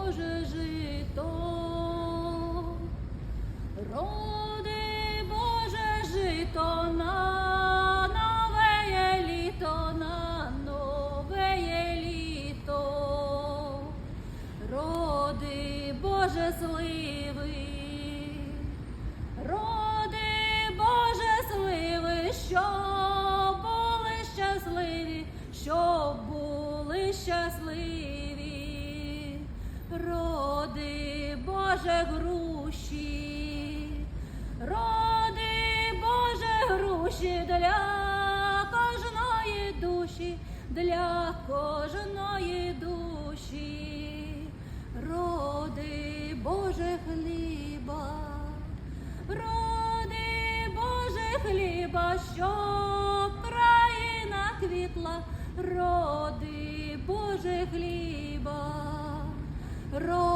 Боже жито. Роди, Боже жито на нове літо, на нове літо. Роди, Боже сливи, роди, Боже сливи, щоб були щасливі, щоб були щасливі. Роди, Боже груші, роди, Боже груші для кожної душі, для кожної душі. Роди, Боже хліба, роди, Боже хліба, щоб країна квітла. Роди, Боже хліба, роди,